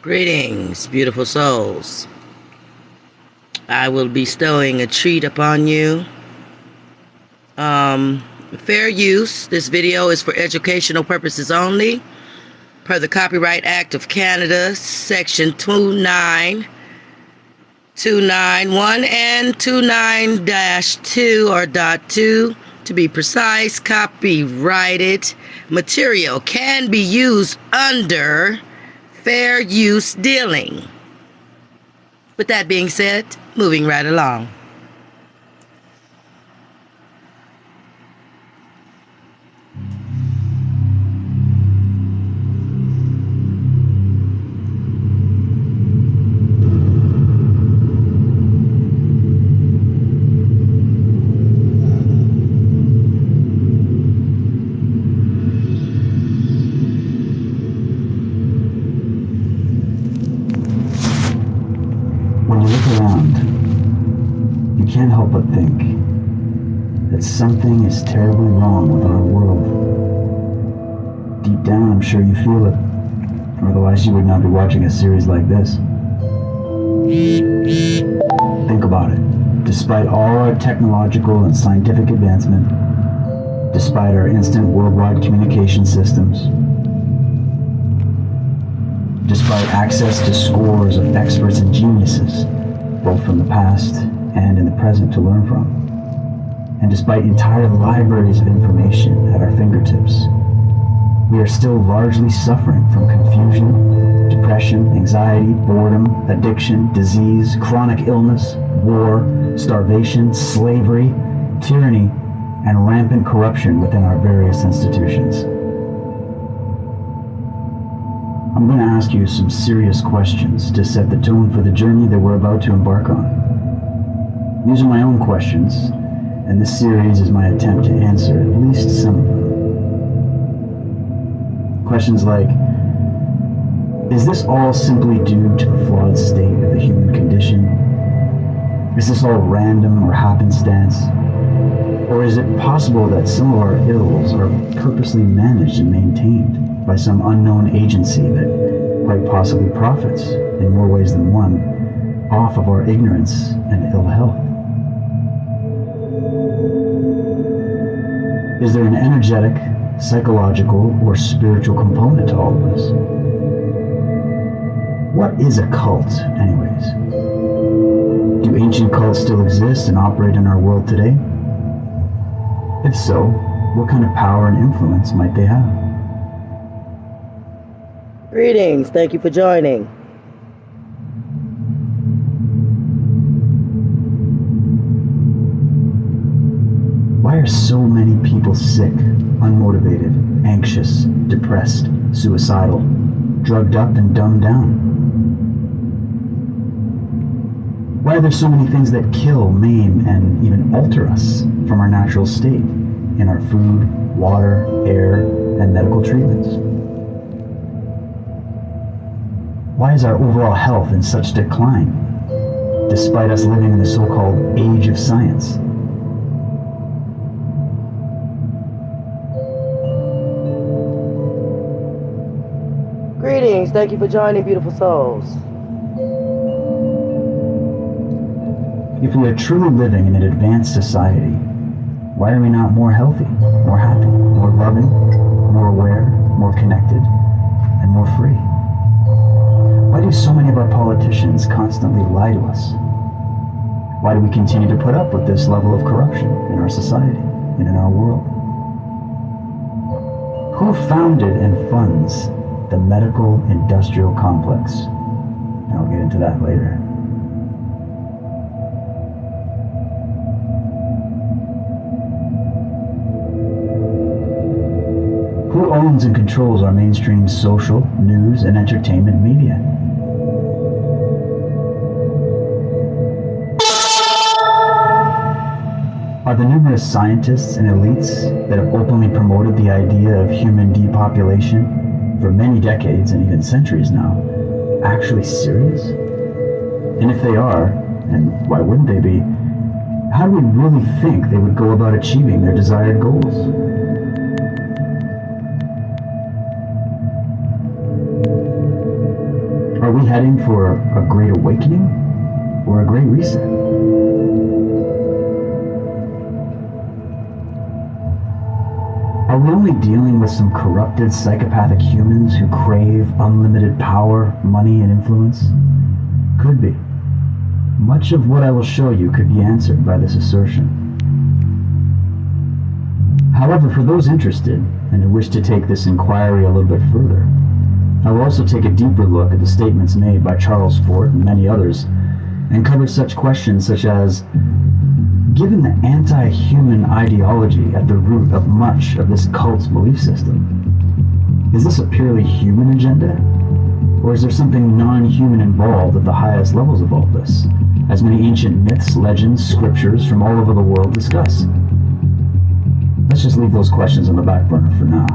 Greetings, beautiful souls. I will be bestowing a treat upon you. Fair use. This video is for educational purposes only, per the Copyright Act of Canada, Section 29291 and 29-2 or .2. To be precise, copyrighted material can be used under fair use dealing. With that being said, moving right along. When you look around, you can't help but think that something is terribly wrong with our world. Deep down, I'm sure you feel it, or otherwise you would not be watching a series like this. Think about it. Despite all our technological and scientific advancement, despite our instant worldwide communication systems, despite access to scores of experts and geniuses, both from the past and in the present to learn from, and despite entire libraries of information at our fingertips, we are still largely suffering from confusion, depression, anxiety, boredom, addiction, disease, chronic illness, war, starvation, slavery, tyranny, and rampant corruption within our various institutions. I'm going to ask you some serious questions to set the tone for the journey that we're about to embark on. These are my own questions, and this series is my attempt to answer at least some of them. Questions like, is this all simply due to the flawed state of the human condition? Is this all random or happenstance? Or is it possible that some of our ills are purposely managed and maintained by some unknown agency that quite possibly profits, in more ways than one, off of our ignorance and ill health? Is there an energetic, psychological, or spiritual component to all of this? What is a cult, anyways? Do ancient cults still exist and operate in our world today? If so, what kind of power and influence might they have? Greetings. Thank you for joining. Why are so many people sick, unmotivated, anxious, depressed, suicidal, drugged up and dumbed down? Why are there so many things that kill, maim, and even alter us from our natural state in our food, water, air, and medical treatments? Why is our overall health in such decline, despite us living in the so-called age of science? Greetings. Thank you for joining, beautiful souls. If we are truly living in an advanced society, why are we not more healthy, more happy, more loving, more aware, more connected, and more free? Why do so many of our politicians constantly lie to us? Why do we continue to put up with this level of corruption in our society and in our world? Who founded and funds the medical industrial complex? And I'll get into that later. Who owns and controls our mainstream social, news, and entertainment media? Are the numerous scientists and elites that have openly promoted the idea of human depopulation for many decades and even centuries now actually serious? And if they are, and why wouldn't they be, how do we really think they would go about achieving their desired goals? Are we heading for a great awakening or a great reset? Are we only dealing with some corrupted psychopathic humans who crave unlimited power, money, and influence? Could be. Much of what I will show you could be answered by this assertion. However, for those interested and who wish to take this inquiry a little bit further, I will also take a deeper look at the statements made by Charles Fort and many others and cover such questions such as, given the anti-human ideology at the root of much of this cult's belief system, is this a purely human agenda? Or is there something non-human involved at the highest levels of all this, as many ancient myths, legends, scriptures from all over the world discuss? Let's just leave those questions on the back burner for now.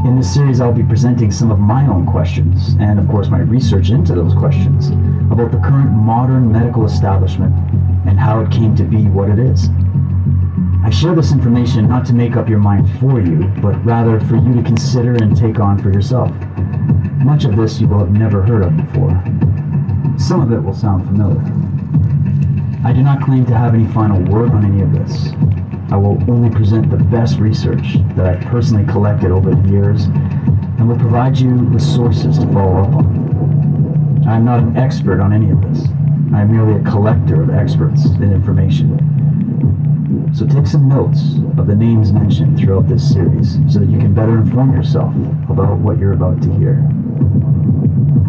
In this series, I'll be presenting some of my own questions, and of course my research into those questions, about the current modern medical establishment and how it came to be what it is. I share this information not to make up your mind for you, but rather for you to consider and take on for yourself. Much of this you will have never heard of before. Some of it will sound familiar. I do not claim to have any final word on any of this. I will only present the best research that I've personally collected over the years and will provide you with sources to follow up on. I am not an expert on any of this. I am merely a collector of experts and information. So take some notes of the names mentioned throughout this series so that you can better inform yourself about what you're about to hear.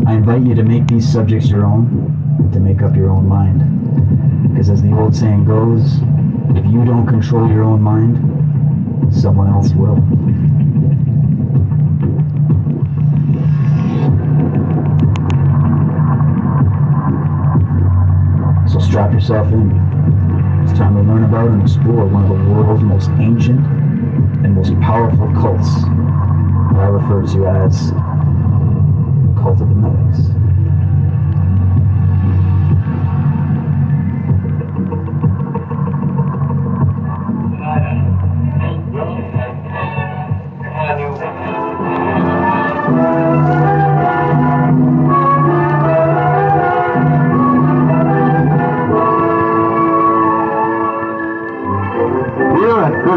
I invite you to make these subjects your own and to make up your own mind. Because as the old saying goes, if you don't control your own mind, someone else will. So strap yourself in. It's time to learn about and explore one of the world's most ancient and most powerful cults, what I refer to as the Cult of the Medics.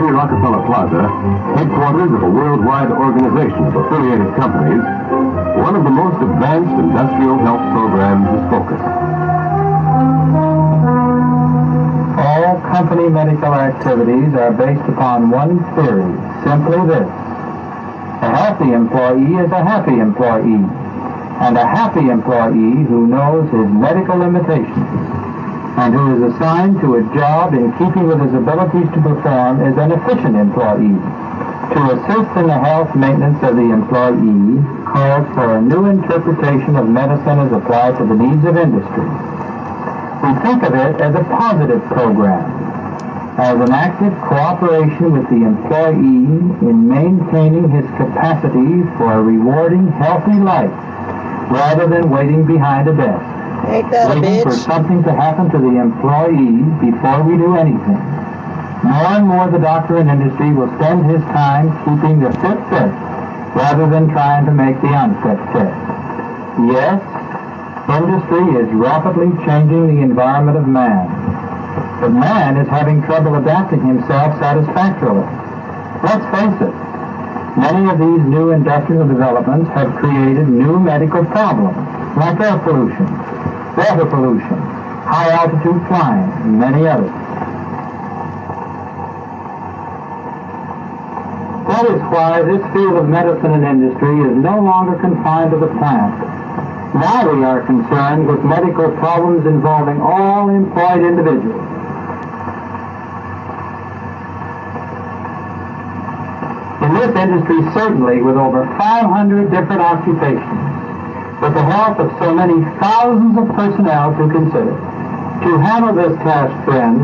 Rockefeller Plaza, headquarters of a worldwide organization of affiliated companies, one of the most advanced industrial health programs is focused. All company medical activities are based upon one theory, simply this: a healthy employee is a happy employee, and a happy employee who knows his medical limitations and who is assigned to a job in keeping with his abilities to perform is an efficient employee. To assist in the health maintenance of the employee calls for a new interpretation of medicine as applied to the needs of industry. We think of it as a positive program, as an active cooperation with the employee in maintaining his capacity for a rewarding, healthy life, rather than waiting behind a desk. Waiting for something to happen to the employee before we do anything. More and more the doctor in industry will spend his time keeping the fit fit, rather than trying to make the unfit fit. Yes, industry is rapidly changing the environment of man, but man is having trouble adapting himself satisfactorily. Let's face it, many of these new industrial developments have created new medical problems, like air pollution, water pollution, high-altitude flying, and many others. That is why this field of medicine and industry is no longer confined to the plant. Now we are concerned with medical problems involving all employed individuals. In this industry, certainly with over 500 different occupations, with the help of so many thousands of personnel to consider. To handle this task, friends,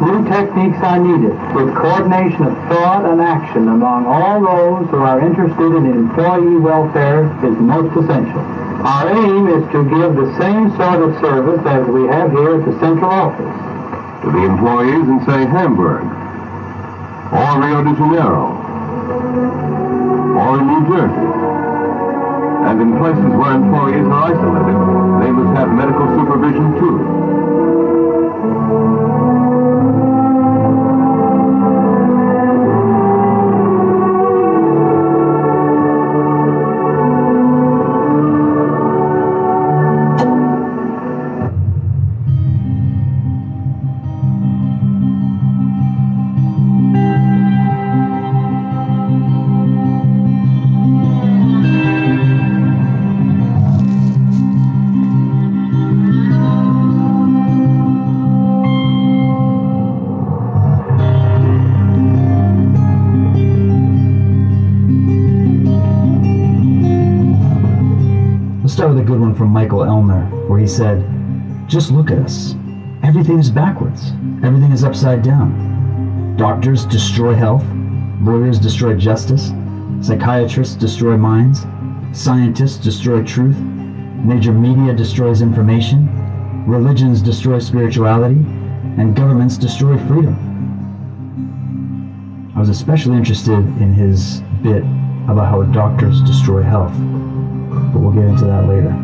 new techniques are needed, with coordination of thought and action among all those who are interested in employee welfare is most essential. Our aim is to give the same sort of service as we have here at the central office. To the employees in, say, Hamburg or Rio de Janeiro. or in New Jersey. And in places where employees are isolated, they must have medical supervision too. Start with a good one from Michael Elmer, where he said, "Just look at us. Everything is backwards. Everything is upside down. Doctors destroy health. Lawyers destroy justice. Psychiatrists destroy minds. Scientists destroy truth. Major media destroys information. Religions destroy spirituality. And governments destroy freedom." I was especially interested in his bit about how doctors destroy health, but we'll get into that later.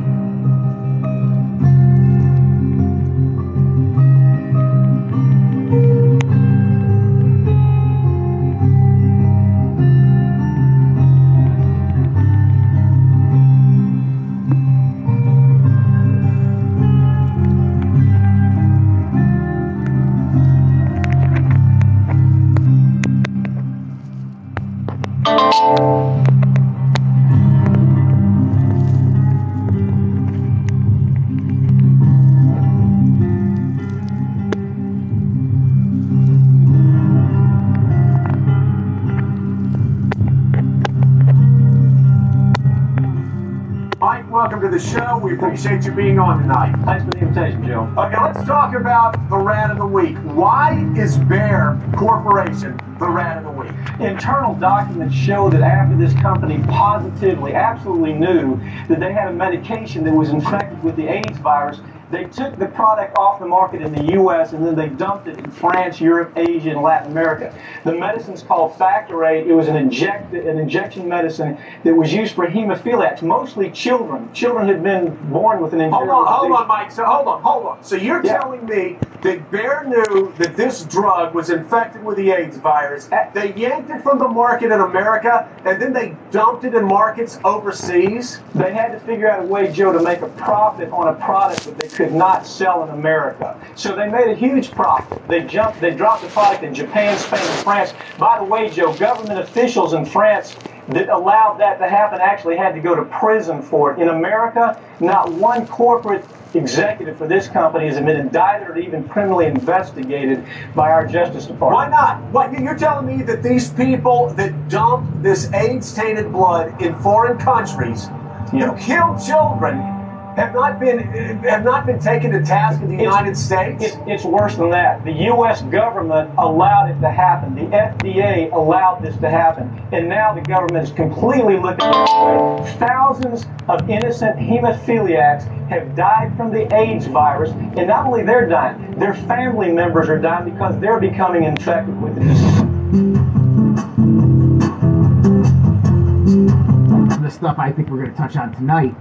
Welcome to the show. We appreciate you being on tonight. Thanks for the invitation, Joe. Okay, let's talk about the Rat of the Week. Why is Bayer Corporation the Rat of the Week? Internal documents show that after this company positively, absolutely knew that they had a medication that was infected with the AIDS virus, they took the product off the market in the U.S. and then they dumped it in France, Europe, Asia, and Latin America. The medicine's called Factorate. It was an injection medicine that was used for hemophiliacs, mostly children. Children had been born with an incurable disease. Hold on, Mike. So hold on. So you're telling me that Bayer knew that this drug was infected with the AIDS virus. They yanked it from the market in America, and then they dumped it in markets overseas? They had to figure out a way, Joe, to make a profit on a product that they could not sell in America. So they made a huge profit. They dropped the product in Japan, Spain, and France. By the way, Joe, government officials in France that allowed that to happen actually had to go to prison for it. In America, not one corporate executive for this company has been indicted or even criminally investigated by our Justice Department. Why not? What, you're telling me that these people that dump this AIDS-tainted blood in foreign countries, who kill children, have not been taken to task in the United States? It's worse than that. The U.S. government allowed it to happen. The FDA allowed this to happen. And now the government is completely looking this way. Thousands of innocent hemophiliacs have died from the AIDS virus. And not only they're dying, their family members are dying because they're becoming infected with the disease. The stuff I think we're going to touch on tonight.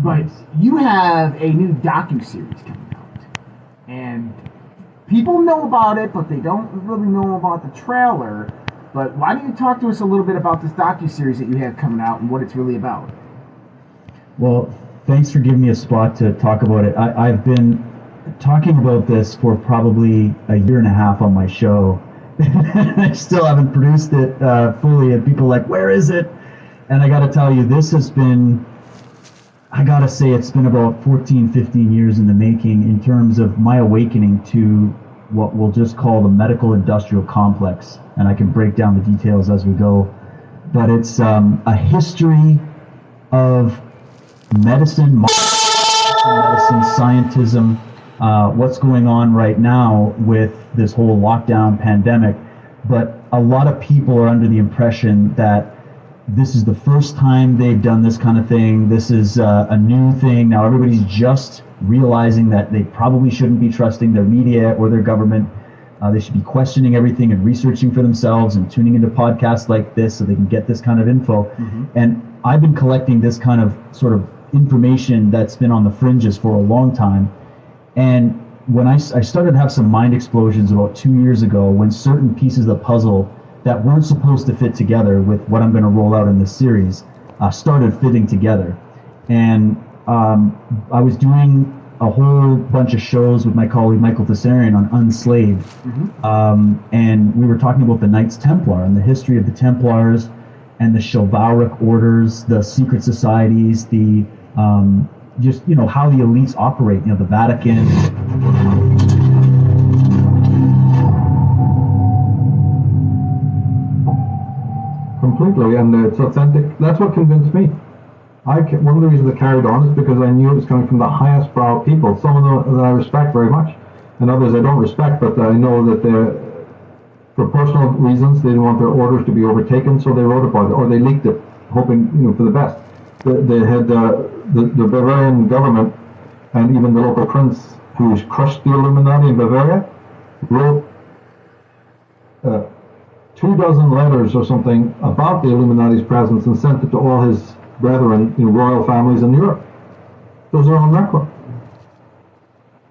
But you have a new docuseries coming out, and people know about it, but they don't really know about the trailer. But why don't you talk to us a little bit about this docuseries that you have coming out and what it's really about? Well, thanks for giving me a spot to talk about it. I've been talking about this for probably a year and a half on my show. I still haven't produced it fully, and people are like, where is it? And I got to tell you, this has been... I gotta say, it's been about 14, 15 years in the making in terms of my awakening to what we'll just call the medical industrial complex. And I can break down the details as we go. But it's a history of medicine, scientism, what's going on right now with this whole lockdown pandemic. But a lot of people are under the impression that this is the first time they've done this kind of thing. This is a new thing. Now everybody's just realizing that they probably shouldn't be trusting their media or their government. They should be questioning everything and researching for themselves and tuning into podcasts like this so they can get this kind of info. And I've been collecting this kind of sort of information that's been on the fringes for a long time. And when I started to have some mind explosions about 2 years ago, when certain pieces of the puzzle that weren't supposed to fit together with what I'm going to roll out in this series started fitting together. And I was doing a whole bunch of shows with my colleague Michael Tessarian on Unslaved, and we were talking about the Knights Templar and the history of the Templars and the chivalric orders, the secret societies, the just how the elites operate, the Vatican. Completely, and it's authentic. That's what convinced me. One of the reasons I carried on is because I knew it was coming from the highest brow people, some of them that I respect very much, and others I don't respect, but I know that for personal reasons, they didn't want their orders to be overtaken, so they wrote about it, or they leaked it, hoping, for the best. They had the Bavarian government, and even the local prince who crushed the Illuminati in Bavaria, wrote 24 letters or something about the Illuminati's presence and sent it to all his brethren, royal families in Europe. Those are on record.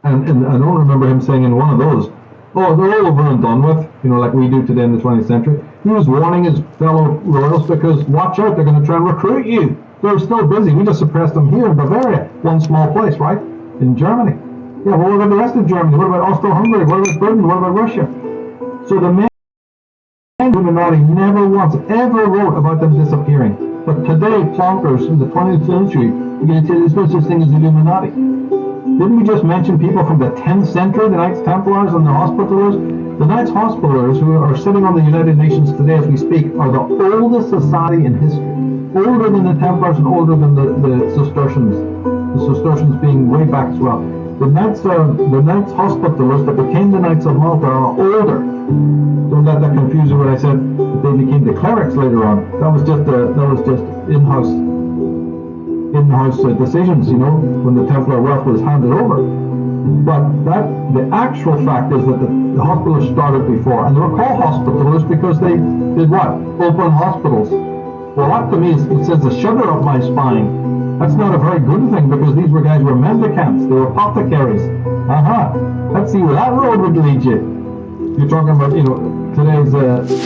And I don't remember him saying in one of those, oh, they're all over and done with, like we do today in the 20th century. He was warning his fellow royals because, watch out, they're going to try and recruit you. They're still busy. We just suppressed them here in Bavaria, one small place, right? In Germany. Yeah, well, what about the rest of Germany? What about Austro-Hungary? What about Britain? What about Russia? So the main Illuminati never once ever wrote about them disappearing. But today, plonkers in the 20th century are going to say there's no such thing as Illuminati. Didn't we just mention people from the 10th century, the Knights Templars and the Hospitallers? The Knights Hospitallers, who are sitting on the United Nations today as we speak, are the oldest society in history. Older than the Templars and older than the Cistercians. The Cistercians being way back as well. The Knights Hospitallers that became the Knights of Malta are older. Don't let that confuse you when I said that they became the clerics later on. That was just in-house decisions, when the Templar wealth was handed over. But the actual fact is that the Hospitallers started before, and they were called Hospitallers because they did what? Open hospitals. Well, that to me it sends a shudder up my spine. That's not a very good thing, because these guys were mendicants, they were apothecaries. Let's see where that road would lead you. You're talking about, today's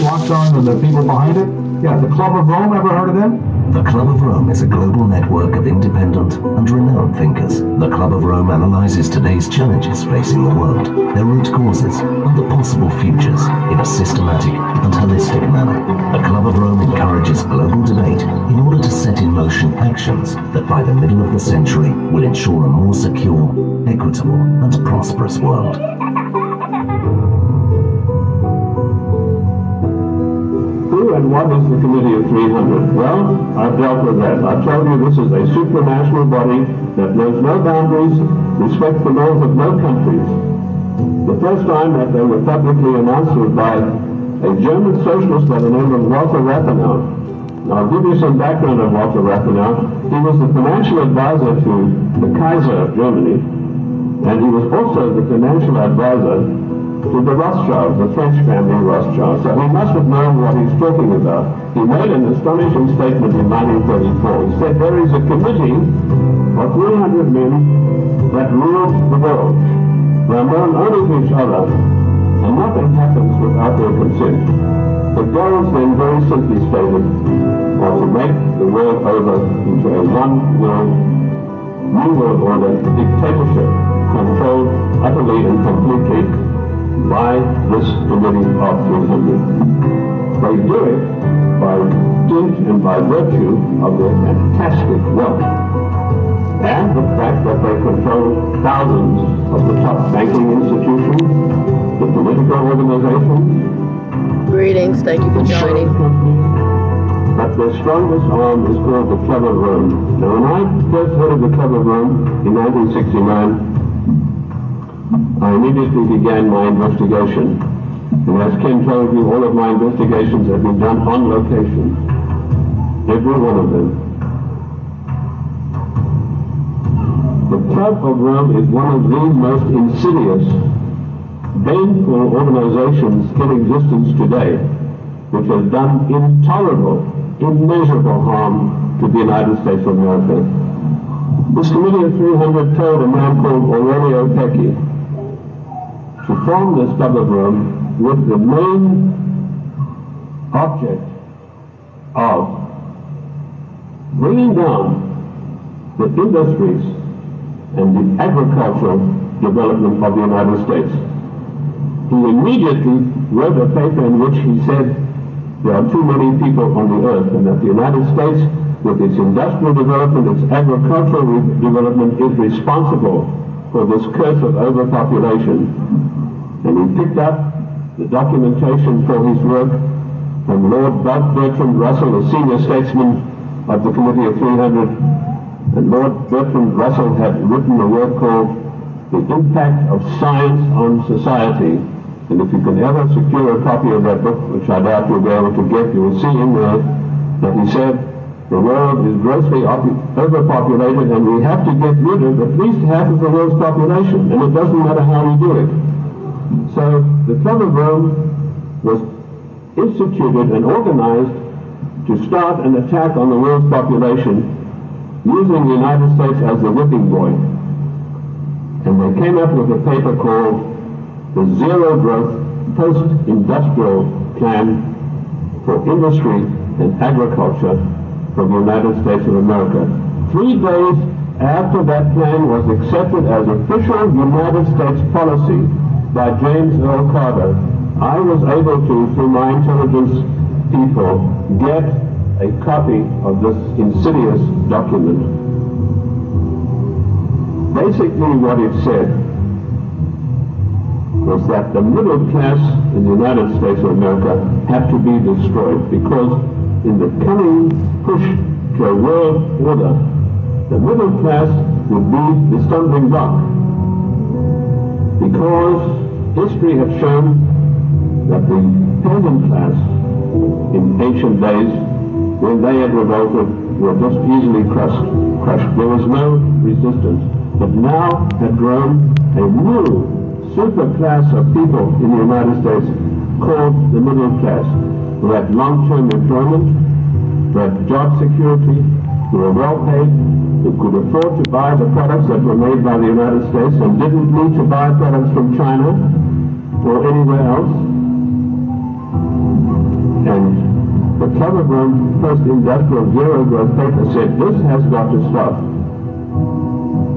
lockdown and the people behind it. Yeah, the Club of Rome, ever heard of them? The Club of Rome is a global network of independent and renowned thinkers. The Club of Rome analyzes today's challenges facing the world, their root causes, and the possible futures in a systematic and holistic manner. The Club of Rome encourages global debate in order to set in motion actions that by the middle of the century will ensure a more secure, equitable, and prosperous world. And what is the Committee of 300? Well, I've dealt with that. I've told you this is a supranational body that knows no boundaries, respects the laws of no countries. The first time that they were publicly announced was by a German socialist by the name of Walter Rathenau. Now, I'll give you some background on Walter Rathenau. He was the financial advisor to the Kaiser of Germany, and he was also the financial advisor to the Rothschilds, the French family Rothschild. So he must have known what he's talking about. He made an astonishing statement in 1934. He said there is a committee of 300 men that rule the world. They are known only to each other, and nothing happens without their consent. The goals then very simply stated are to make the world over into a new world order dictatorship, controlled utterly and completely by this Committee of 300. They do it by dint and by virtue of their fantastic wealth and the fact that they control thousands of the top banking institutions, the political organizations. Greetings, thank you for joining. But their strongest arm is called the Club of Rome. Now, when I first heard of the Club of Rome in 1969, I immediately began my investigation. And as Ken told you, all of my investigations have been done on location. Every one of them. The Club of Rome is one of the most insidious baneful organizations in existence today, which have done intolerable, immeasurable harm to the United States of America. This Committee of 300 told a man called Aurelio Pecci to form this club of Rome with the main object of bringing down the industries and the agricultural development of the United States. He immediately wrote a paper in which he said there are too many people on the earth and that the United States, with its industrial development, its agricultural development, is responsible for this curse of overpopulation. And he picked up the documentation for his work from Lord Bertrand Russell, a senior statesman of the Committee of 300. And Lord Bertrand Russell had written a work called The Impact of Science on Society. And if you can ever secure a copy of that book, which I doubt you'll be able to get, you will see in there that he said the world is grossly overpopulated and we have to get rid of at least half of the world's population, and it doesn't matter how we do it. So the Club of Rome was instituted and organized to start an attack on the world's population using the United States as the whipping boy. And they came up with a paper called the Zero Growth Post-Industrial Plan for Industry and Agriculture for the United States of America. 3 days after that plan was accepted as official United States policy by James Earl Carter, I was able to, through my intelligence people, get a copy of this insidious document. Basically what it said was that the middle class in the United States of America had to be destroyed because in the coming push to a world order, the middle class would be the stumbling block. Because history had shown that the peasant class in ancient days, when they had revolted, were just easily crushed. There was no resistance. But now had grown a new super class of people in the United States called the middle class, who had long-term employment, who had job security, who were well paid, who could afford to buy the products that were made by the United States and didn't need to buy products from China or anywhere else. And the Club of Rome Post-Industrial Zero Growth paper said this has got to stop.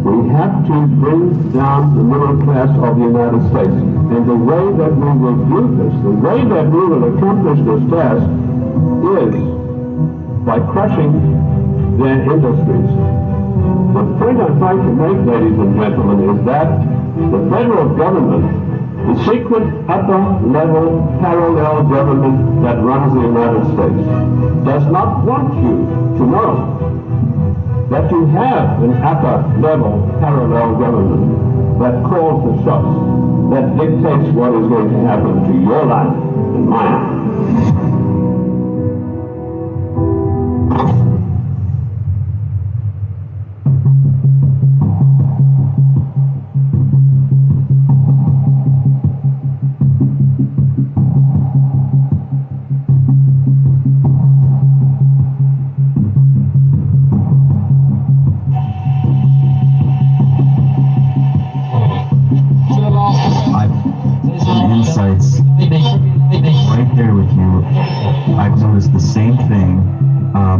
We have to bring down the middle class of the United States. And the way that we will do this, the way that we will accomplish this task is by crushing their industries. The point I'm trying to make, ladies and gentlemen, is that the federal government, the secret upper-level parallel government that runs the United States, does not want you to know that you have an upper-level parallel government that calls the shots, that dictates what is going to happen to your life and mine.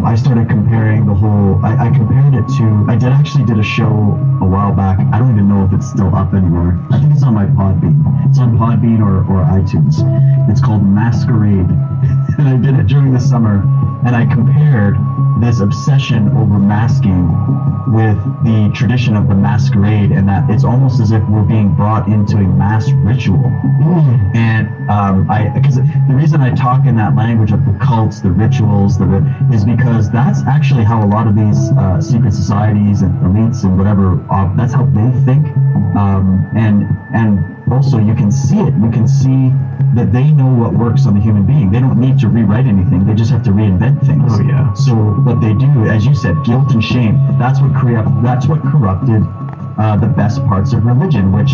I started comparing the whole, I compared it to, I did a show a while back. I don't even know if it's still up anymore. I think it's on my Podbean. It's on Podbean or iTunes. It's called Masquerade. And I did it during the summer, and I compared this obsession over masking with the tradition of the masquerade, and that it's almost as if we're being brought into a mass ritual. And because the reason I talk in that language of the cults, the rituals, is because that's actually how a lot of these secret societies and elites and whatever, that's how they think. And also you can see it. You can see that they know what works on the human being. They don't need to rewrite anything. They just have to reinvent things. Oh yeah. So what they do, as you said, guilt and shame. That's what corrupted the best parts of religion, which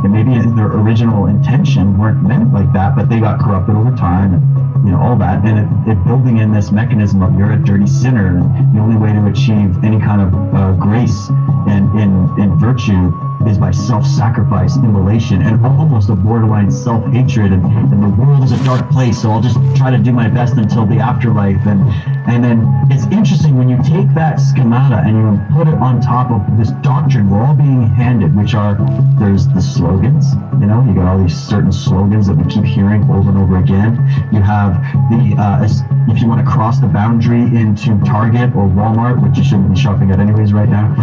maybe in their original intention weren't meant like that, but they got corrupted over time, and all that, and it building in this mechanism of you're a dirty sinner, and the only way to achieve any kind of grace and in virtue is by self-sacrifice, immolation, and almost a borderline self-hatred, and the world is a dark place, so I'll just try to do my best until the afterlife. And then it's interesting when you take that schemata and you put it on top of this doctrine we're all being handed, which are, there's the slogans, you got all these certain slogans that we keep hearing over and over again. You have the, if you want to cross the boundary into Target or Walmart, which you shouldn't be shopping at anyways right now,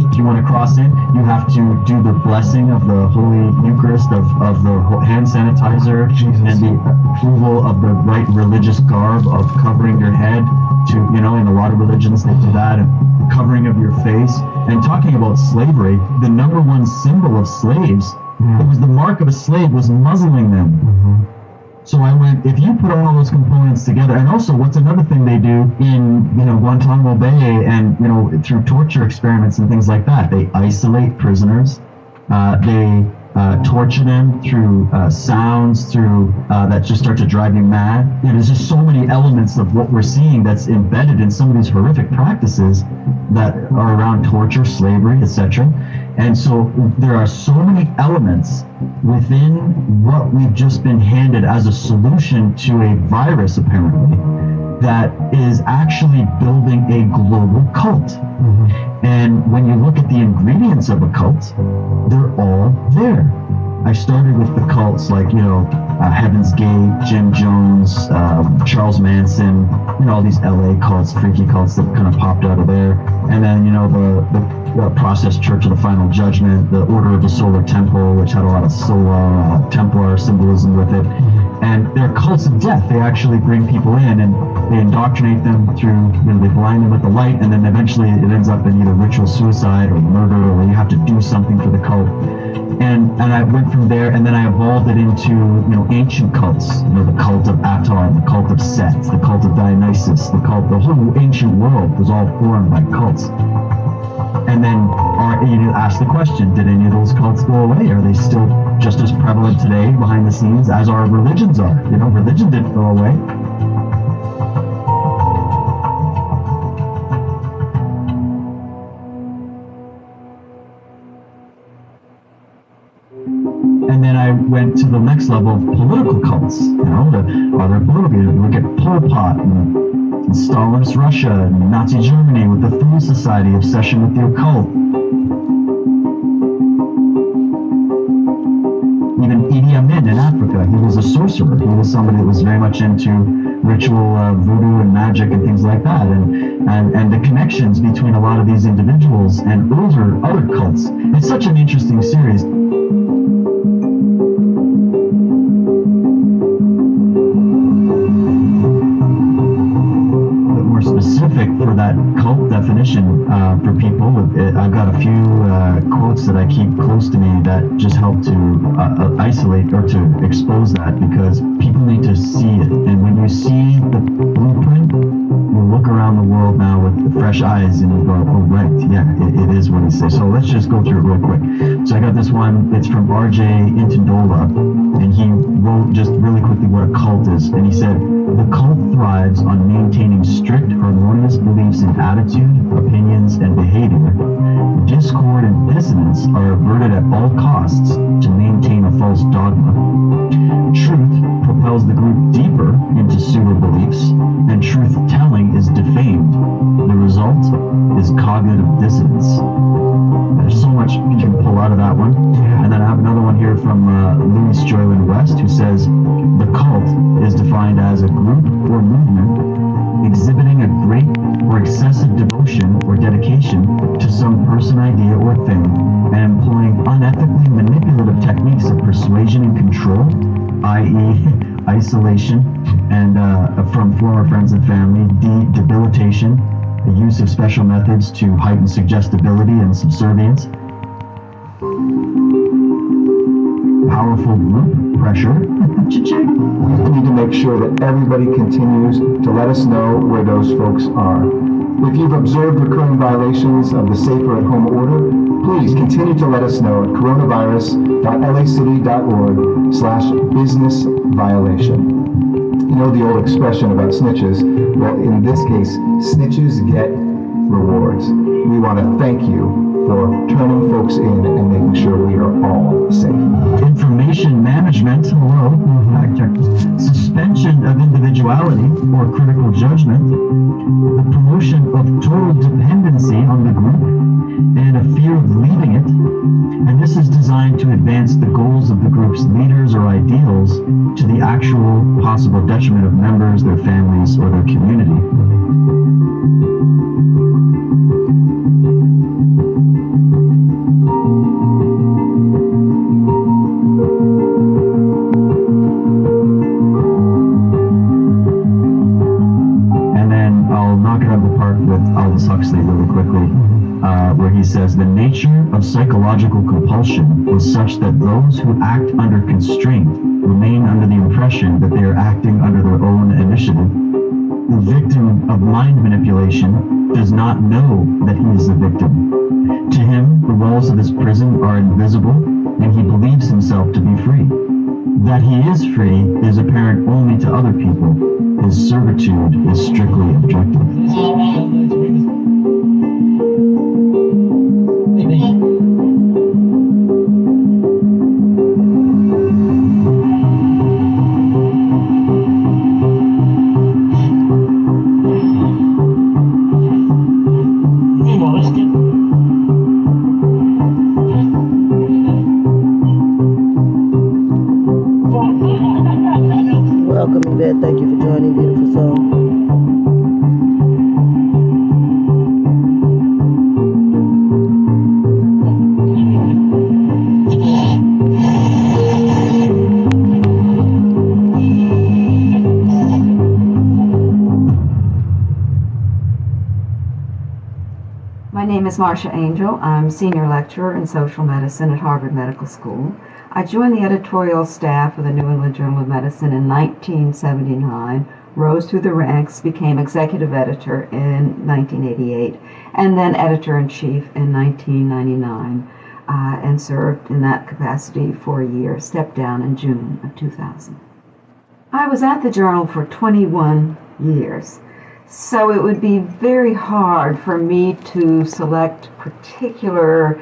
if you want to cross in, you have to do the blessing of the Holy Eucharist, of the hand sanitizer, and the approval of the right religious garb of covering your head, to, in a lot of religions they do that, and covering of your face. And talking about slavery, the number one symbol of slaves, it was the mark of a slave, was muzzling them. So I went, if you put all those components together, and also what's another thing they do in, Guantanamo Bay and, through torture experiments and things like that, they isolate prisoners, they torture them through sounds, through that just start to drive you mad. There's just so many elements of what we're seeing that's embedded in some of these horrific practices that are around torture, slavery, etc. And so there are so many elements within what we've just been handed as a solution to a virus, apparently, that is actually building a global cult. And when you look at the ingredients of a cult, they're all there. I started with the cults like, Heaven's Gate, Jim Jones, Charles Manson, all these LA cults, freaky cults that kind of popped out of there. And then, the Process Church of the Final Judgment, the Order of the Solar Temple, which had a lot of solar Templar symbolism with it. And they're cults of death. They actually bring people in and they indoctrinate them through, they blind them with the light, and then eventually it ends up in either ritual suicide or murder, or you have to do something for the cult. And I went from there, and then I evolved it into, ancient cults, the cult of Atar, the cult of Set, the cult of Dionysus, the whole ancient world was all formed by cults. And then you ask the question, did any of those cults go away? Are they still just as prevalent today behind the scenes as our religions are? Religion didn't go away. And then I went to the next level of political cults. Are there political? You look at Pol Pot and Stalinist Russia and Nazi Germany with the Thule Society, obsession with the occult. Even Idi Amin in Africa, he was a sorcerer. He was somebody that was very much into ritual voodoo and magic and things like that. And the connections between a lot of these individuals and those are other cults. It's such an interesting series. Specific for that cult definition for people. I've got a few quotes that I keep close to me that just help to isolate or to expose that, because people need to see it. And when you see the blueprint, you look around the world now with fresh eyes and you go, oh right, yeah, it is what he says. So let's just go through it real quick. So I got this one, it's from R.J. Intandola, and he wrote just really quickly what a cult is. And he said, the cult thrives on maintaining strict, harmonious beliefs in attitude, opinions, and behavior. Discord and dissonance are averted at all costs to maintain a false dogma. Truth propels the group deeper into pseudo-beliefs, and truth-telling is defamed. The result is cognitive dissonance. There's so much you can pull out of that one. And then I have another one here from Louis Joyland West, who says, the cult is defined as a group or movement exhibiting a great or excessive devotion or dedication to some person, idea, or thing, and employing unethically manipulative techniques of persuasion and control, i.e. isolation, and from former friends and family, debilitation, the use of special methods to heighten suggestibility and subservience, powerful group pressure. We need to make sure that everybody continues to let us know where those folks are. If you've observed recurring violations of the safer at home order, Please continue to let us know at coronavirus.lacity.org/business violation. You know the old expression about snitches? Well, in this case, snitches get rewards. We want to thank you for turning folks in and making sure we are all safe. Information management, fact check. Suspension of individuality or critical judgment, the promotion of total dependency on the group, and a fear of leaving it. And this is designed to advance the goals of the group's leaders or ideals to the actual possible detriment of members, their families, or their community. Aldous Huxley really quickly, where he says the nature of psychological compulsion is such that those who act under constraint remain under the impression that they are acting under their own initiative. The victim of mind manipulation does not know that he is a victim. To him, the walls of his prison are invisible, and he believes himself to be free. That he is free is apparent only to other people. His servitude is strictly objective. Welcome, Yvette. Thank you for joining. Beautiful soul. My name is Marcia Angel. I'm senior lecturer in social medicine at Harvard Medical School. I joined the editorial staff of the New England Journal of Medicine in 1979, rose through the ranks, became executive editor in 1988, and then editor-in-chief in 1999, and served in that capacity for a year, stepped down in June of 2000. I was at the Journal for 21 years. So it would be very hard for me to select particular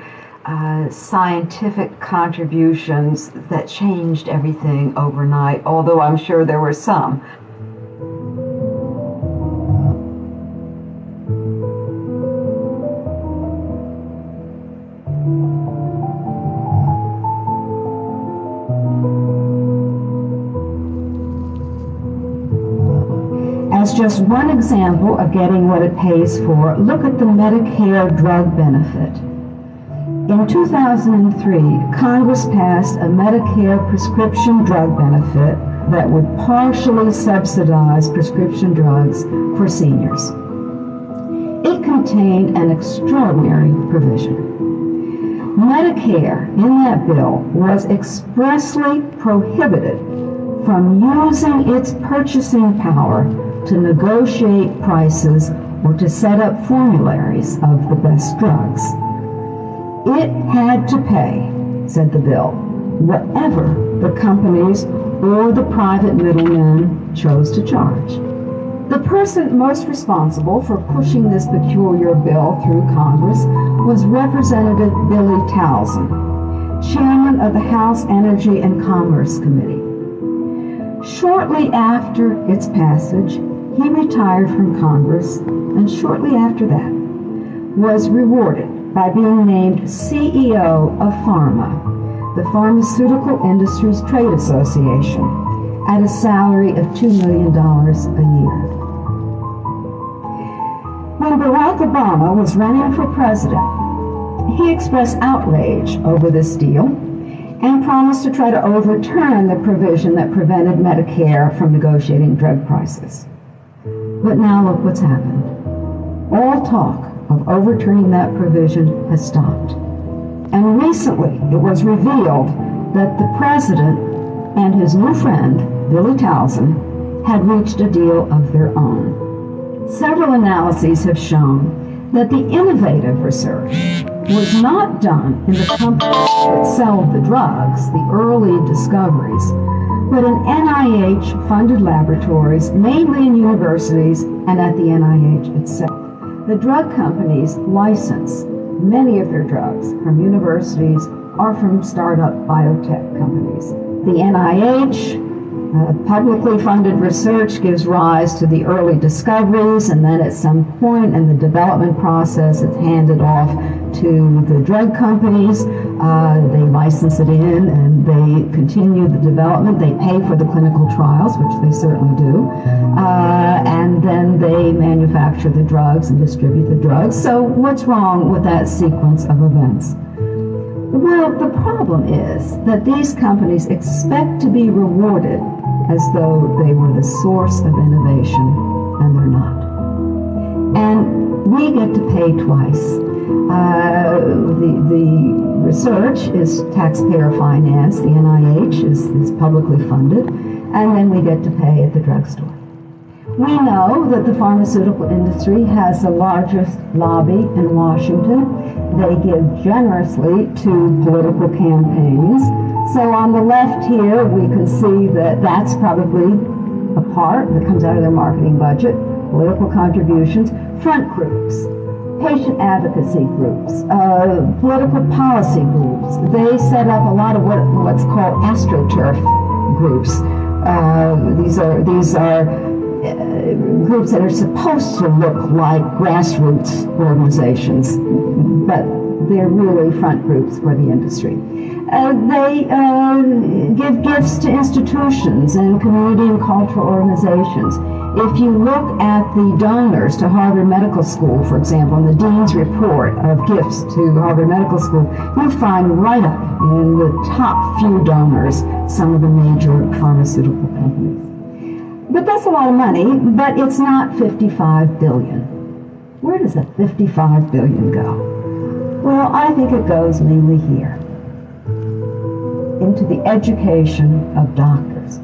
scientific contributions that changed everything overnight, although I'm sure there were some. As just one example of getting what it pays for, look at the Medicare drug benefit. In 2003, Congress passed a Medicare prescription drug benefit that would partially subsidize prescription drugs for seniors. It contained an extraordinary provision. Medicare, in that bill, was expressly prohibited from using its purchasing power to negotiate prices or to set up formularies of the best drugs. It had to pay, said the bill, whatever the companies or the private middlemen chose to charge. The person most responsible for pushing this peculiar bill through Congress was Representative Billy Towson, chairman of the House Energy and Commerce Committee. Shortly after its passage, he retired from Congress, and shortly after that was rewarded by being named CEO of PhRMA, the Pharmaceutical Industries Trade Association, at a salary of $2 million a year. When Barack Obama was running for president, he expressed outrage over this deal and promised to try to overturn the provision that prevented Medicare from negotiating drug prices. But now look what's happened. All talk of overturning that provision has stopped. And recently it was revealed that the president and his new friend, Billy Towson, had reached a deal of their own. Several analyses have shown that the innovative research was not done in the companies that sell the drugs, the early discoveries, but in NIH-funded laboratories, mainly in universities and at the NIH itself. The drug companies license many of their drugs from universities or from startup biotech companies. The NIH, publicly funded research, gives rise to the early discoveries, and then at some point in the development process, it's handed off to the drug companies. They license it in and they continue the development. They pay for the clinical trials, which they certainly do, and then they manufacture the drugs and distribute the drugs. So what's wrong with that sequence of events? Well, the problem is that these companies expect to be rewarded as though they were the source of innovation, and they're not. And we get to pay twice. The research is taxpayer financed, the NIH is publicly funded, and then we get to pay at the drugstore. We know that the pharmaceutical industry has the largest lobby in Washington. They give generously to political campaigns. So on the left here, we can see that that's probably a part that comes out of their marketing budget, political contributions, front groups, patient advocacy groups, political policy groups. They set up a lot of what's called AstroTurf groups. These are groups that are supposed to look like grassroots organizations, but they're really front groups for the industry. They give gifts to institutions and community and cultural organizations. If you look at the donors to Harvard Medical School, for example, in the Dean's Report of Gifts to Harvard Medical School, you'll find right up in the top few donors some of the major pharmaceutical companies. But that's a lot of money, but it's not $55 billion. Where does that $55 billion go? Well, I think it goes mainly here, into the education of doctors.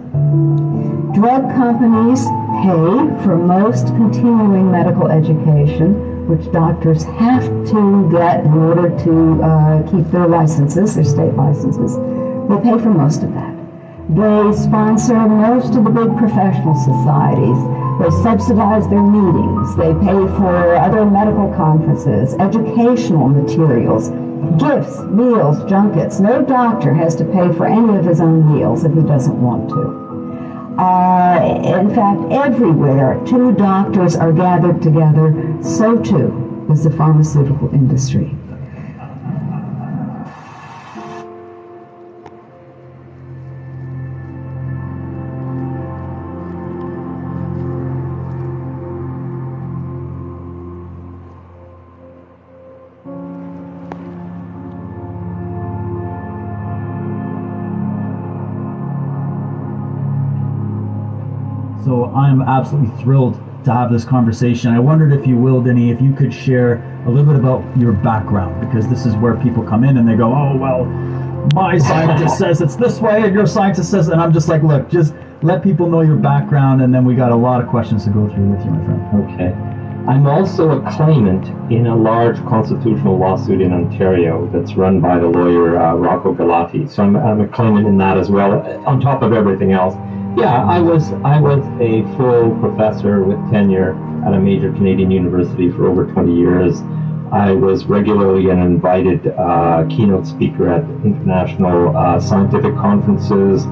Drug companies pay for most continuing medical education, which doctors have to get in order to keep their licenses, their state licenses. They pay for most of that. They sponsor most of the big professional societies. They subsidize their meetings. They pay for other medical conferences, educational materials, gifts, meals, junkets. No doctor has to pay for any of his own meals if he doesn't want to. In fact, everywhere two doctors are gathered together, so too is the pharmaceutical industry. So I'm absolutely thrilled to have this conversation. I wondered if you will, Denny, if you could share a little bit about your background, because this is where people come in and they go, oh, well, my scientist says it's this way and your scientist says, and I'm just like, look, just let people know your background, and then we got a lot of questions to go through with you, my friend. Okay. I'm also a claimant in a large constitutional lawsuit in Ontario that's run by the lawyer Rocco Galati. So I'm a claimant in that as well, on top of everything else. Yeah, I was a full professor with tenure at a major Canadian university for over 20 years. I was regularly an invited keynote speaker at international scientific conferences.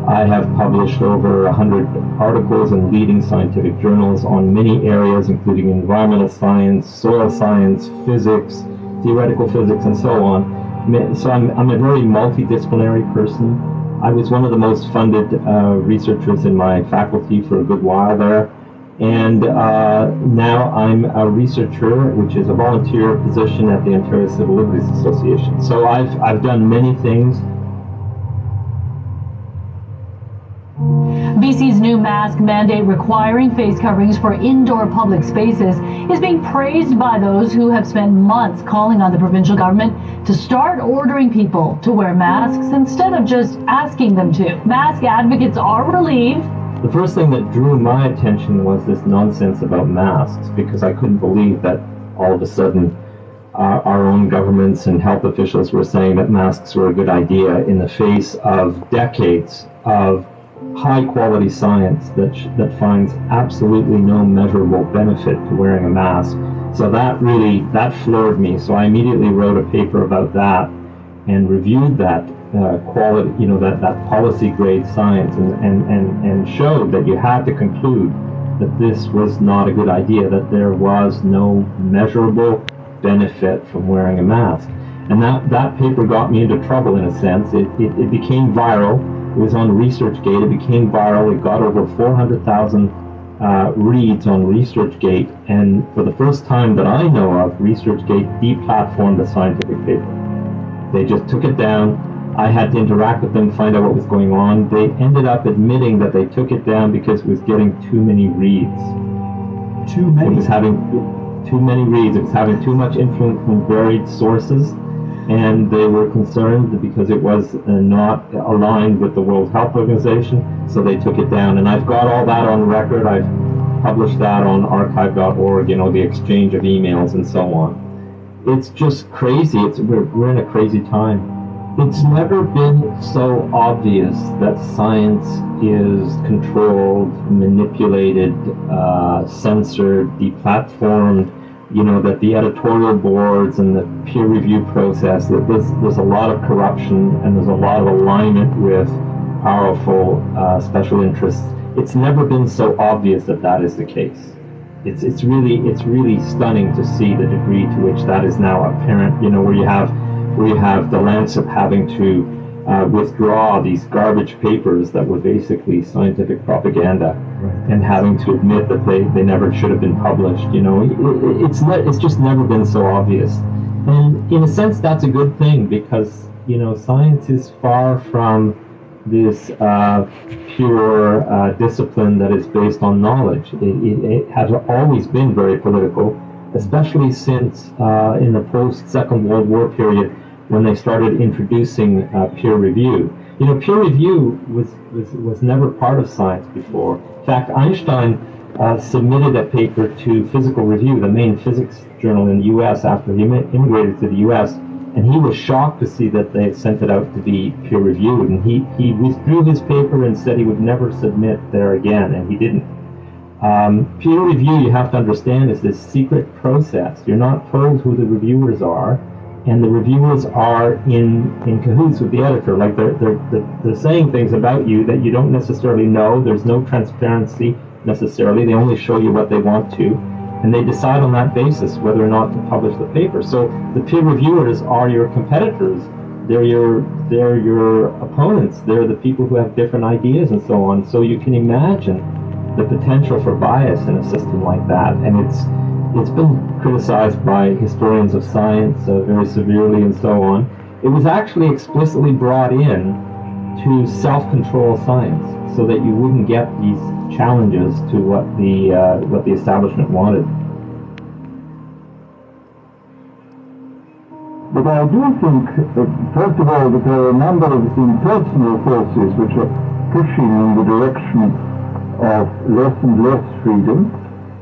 I have published over 100 articles in leading scientific journals on many areas, including environmental science, soil science, physics, theoretical physics, and so on. So I'm a very multidisciplinary person. I was one of the most funded researchers in my faculty for a good while there. And now I'm a researcher, which is a volunteer position at the Ontario Civil Liberties Association. So I've done many things. BC's new mask mandate requiring face coverings for indoor public spaces is being praised by those who have spent months calling on the provincial government to start ordering people to wear masks instead of just asking them to. Mask advocates are relieved. The first thing that drew my attention was this nonsense about masks, because I couldn't believe that all of a sudden our own governments and health officials were saying that masks were a good idea in the face of decades of high-quality science that finds absolutely no measurable benefit to wearing a mask. So that floored me. So I immediately wrote a paper about that and reviewed that quality, that policy grade science, and showed that you had to conclude that this was not a good idea, that there was no measurable benefit from wearing a mask. And that paper got me into trouble in a sense. It became viral. It was on ResearchGate. It became viral. It got over 400,000 reads on ResearchGate. And for the first time that I know of, ResearchGate deplatformed a scientific paper. They just took it down. I had to interact with them, find out what was going on. They ended up admitting that they took it down because it was getting too many reads. Too many? It was having too many reads. It was having too much influence from varied sources. And they were concerned because it was not aligned with the World Health Organization, so they took it down. And I've got all that on record. I've published that on archive.org, the exchange of emails and so on. It's just crazy. We're in a crazy time. It's never been so obvious that science is controlled, manipulated, censored, deplatformed, that the editorial boards and the peer review process, that there's a lot of corruption and there's a lot of alignment with powerful special interests. It's never been so obvious that is the case. It's really stunning to see the degree to which that is now apparent, where you have the Lancet having to withdraw these garbage papers that were basically scientific propaganda, and having to admit that they never should have been published. It's just never been so obvious. And in a sense, that's a good thing, because science is far from this pure discipline that is based on knowledge. It has always been very political, especially since in the post-Second World War period, when they started introducing peer review. Peer review was never part of science before. In fact, Einstein submitted a paper to Physical Review, the main physics journal in the U.S., after he immigrated to the U.S., and he was shocked to see that they had sent it out to be peer reviewed, and he withdrew his paper and said he would never submit there again, and he didn't. Peer review, you have to understand, is this secret process. You're not told who the reviewers are, and the reviewers are in cahoots with the editor. Like they're saying things about you that you don't necessarily know. There's no transparency necessarily. They only show you what they want to, and they decide on that basis whether or not to publish the paper. So the peer reviewers are your competitors. They're your opponents. They're the people who have different ideas and so on. So you can imagine the potential for bias in a system like that, and it's been criticized by historians of science very severely and so on. It was actually explicitly brought in to self-control science, so that you wouldn't get these challenges to what the establishment wanted. But I do think, first of all, that there are a number of impersonal forces which are pushing in the direction of less and less freedom.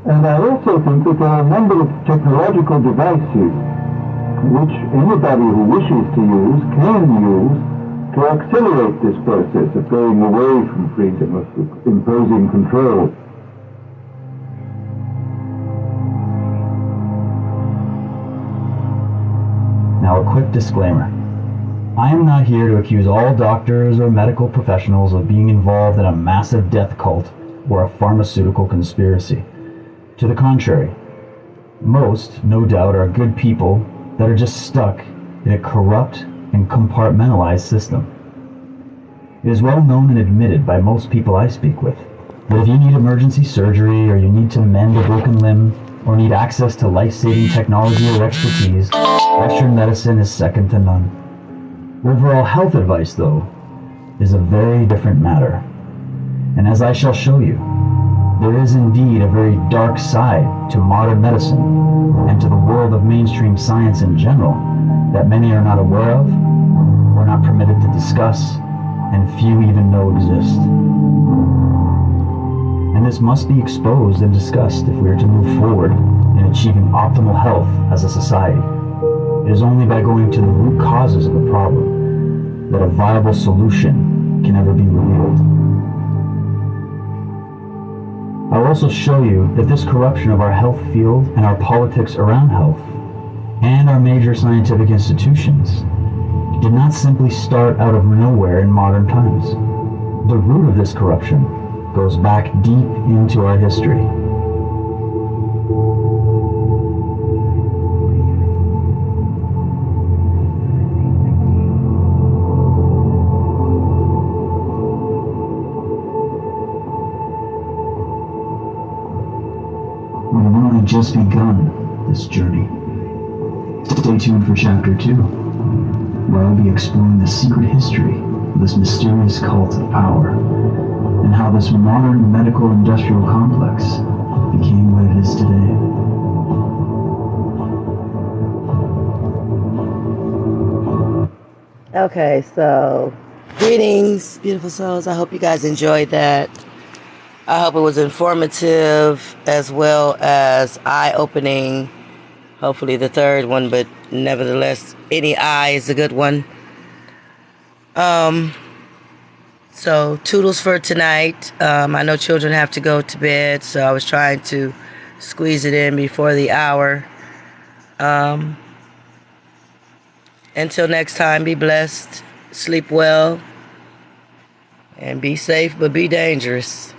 And I also think that there are a number of technological devices which anybody who wishes to use can use to accelerate this process of going away from freedom, of imposing control. Now, a quick disclaimer. I am not here to accuse all doctors or medical professionals of being involved in a massive death cult or a pharmaceutical conspiracy. To the contrary, most, no doubt, are good people that are just stuck in a corrupt and compartmentalized system. It is well known and admitted by most people I speak with that if you need emergency surgery, or you need to mend a broken limb, or need access to life-saving technology or expertise, Western medicine is second to none. Overall health advice, though, is a very different matter. And as I shall show you, there is indeed a very dark side to modern medicine and to the world of mainstream science in general that many are not aware of, or not permitted to discuss, and few even know exist. And this must be exposed and discussed if we are to move forward in achieving optimal health as a society. It is only by going to the root causes of the problem that a viable solution can ever be revealed. I will also show you that this corruption of our health field and our politics around health and our major scientific institutions did not simply start out of nowhere in modern times. The root of this corruption goes back deep into our history. We've only just begun this journey. Stay tuned for Chapter 2, where I'll be exploring the secret history of this mysterious cult of power and how this modern medical-industrial complex became what it is today. Okay, so greetings, beautiful souls. I hope you guys enjoyed that. I hope it was informative as well as eye-opening. Hopefully the third one, but nevertheless, any eye is a good one. So toodles for tonight. I know children have to go to bed, so I was trying to squeeze it in before the hour. Until next time, be blessed, sleep well, and be safe, but be dangerous.